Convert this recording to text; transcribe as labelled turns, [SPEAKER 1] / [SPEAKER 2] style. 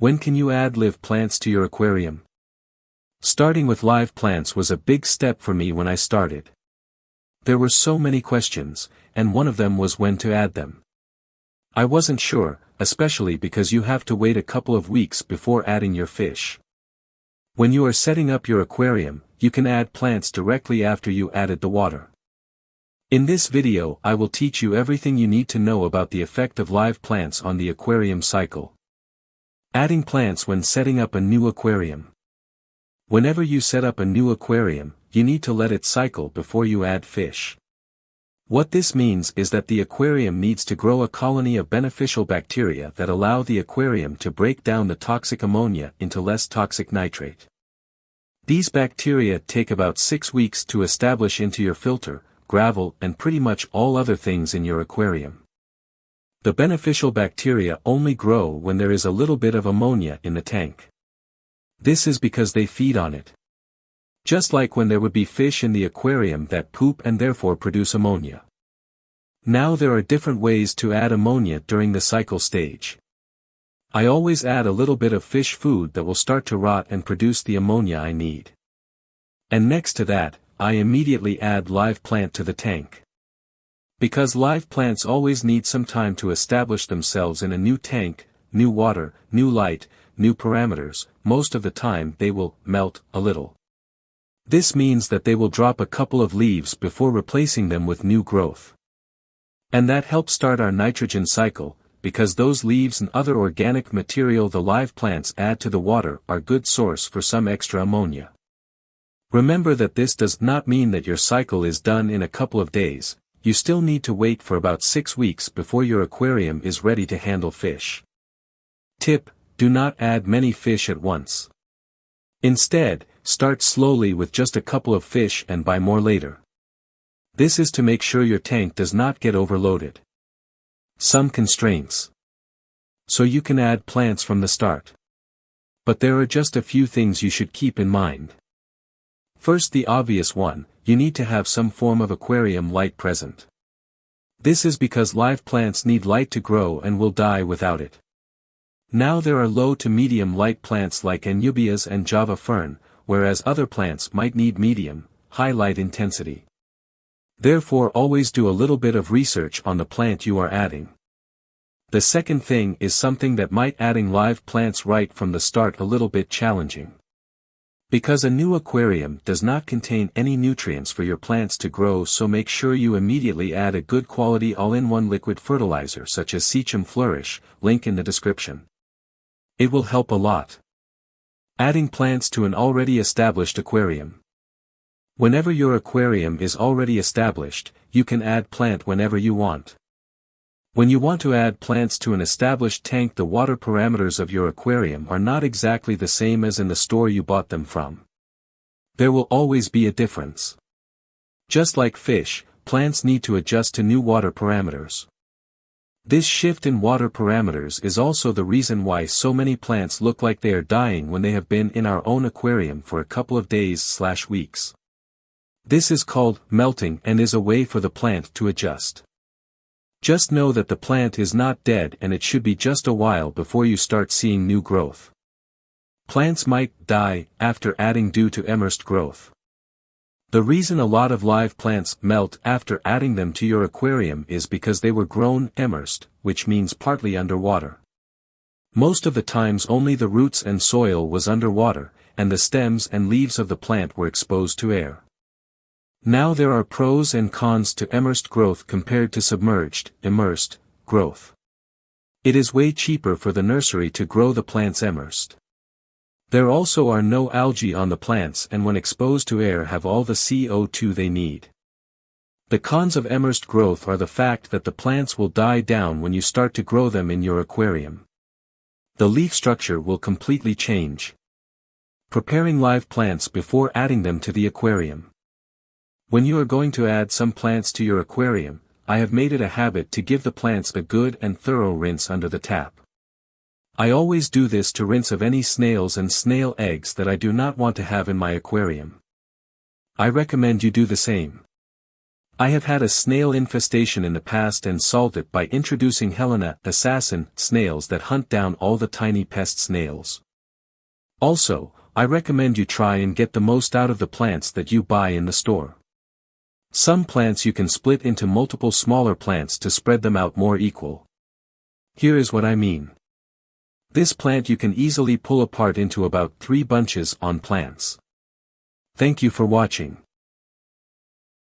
[SPEAKER 1] When can you add live plants to your aquarium? Starting with live plants was a big step for me when I started. There were so many questions, and one of them was when to add them. I wasn't sure, especially because you have to wait a couple of weeks before adding your fish. When you are setting up your aquarium, you can add plants directly after you added the water. In this video I will teach you everything you need to know about the effect of live plants on the aquarium cycle. Adding plants when setting up a new aquarium. Whenever you set up a new aquarium, you need to let it cycle before you add fish. What this means is that the aquarium needs to grow a colony of beneficial bacteria that allow the aquarium to break down the toxic ammonia into less toxic nitrate. These bacteria take about 6 weeks to establish into your filter, gravel, and pretty much all other things in your aquarium. The beneficial bacteria only grow when there is a little bit of ammonia in the tank. This is because they feed on it. Just like when there would be fish in the aquarium that poop and therefore produce ammonia. Now there are different ways to add ammonia during the cycle stage. I always add a little bit of fish food that will start to rot and produce the ammonia I need. And next to that, I immediately add live plant to the tank. Because live plants always need some time to establish themselves in a new tank, new water, new light, new parameters, most of the time they will melt a little. This means that they will drop a couple of leaves before replacing them with new growth. And that helps start our nitrogen cycle, because those leaves and other organic material the live plants add to the water are good source for some extra ammonia. Remember that this does not mean that your cycle is done in a couple of days, you still need to wait for about 6 weeks before your aquarium is ready to handle fish. Tip: do not add many fish at once. Instead, start slowly with just a couple of fish and buy more later. This is to make sure your tank does not get overloaded. Some constraints. So you can add plants from the start. But there are just a few things you should keep in mind. First, the obvious one, you need to have some form of aquarium light present. This is because live plants need light to grow and will die without it. Now there are low to medium light plants like Anubias and Java fern, whereas other plants might need medium, high light intensity. Therefore always do a little bit of research on the plant you are adding. The second thing is something that might adding live plants right from the start a little bit challenging. Because a new aquarium does not contain any nutrients for your plants to grow, so make sure you immediately add a good quality all-in-one liquid fertilizer such as Sechem Flourish, link in the description. It will help a lot. Adding plants to an already established aquarium. Whenever your aquarium is already established, you can add plant whenever you want. When you want to add plants to an established tank, the water parameters of your aquarium are not exactly the same as in the store you bought them from. There will always be a difference. Just like fish, plants need to adjust to new water parameters. This shift in water parameters is also the reason why so many plants look like they are dying when they have been in our own aquarium for a couple of days/weeks. This is called melting and is a way for the plant to adjust. Just know that the plant is not dead and it should be just a while before you start seeing new growth. Plants might die after adding due to immersed growth. The reason a lot of live plants melt after adding them to your aquarium is because they were grown immersed, which means partly underwater. Most of the times only the roots and soil was underwater, and the stems and leaves of the plant were exposed to air. Now there are pros and cons to immersed growth compared to submerged, immersed, growth. It is way cheaper for the nursery to grow the plants immersed. There also are no algae on the plants, and when exposed to air have all the CO2 they need. The cons of immersed growth are the fact that the plants will die down when you start to grow them in your aquarium. The leaf structure will completely change. Preparing live plants before adding them to the aquarium. When you are going to add some plants to your aquarium, I have made it a habit to give the plants a good and thorough rinse under the tap. I always do this to rinse of any snails and snail eggs that I do not want to have in my aquarium. I recommend you do the same. I have had a snail infestation in the past and solved it by introducing Helena assassin snails that hunt down all the tiny pest snails. Also, I recommend you try and get the most out of the plants that you buy in the store. Some plants you can split into multiple smaller plants to spread them out more equal. Here is what I mean. This plant you can easily pull apart into about 3 bunches on plants. Thank you for watching.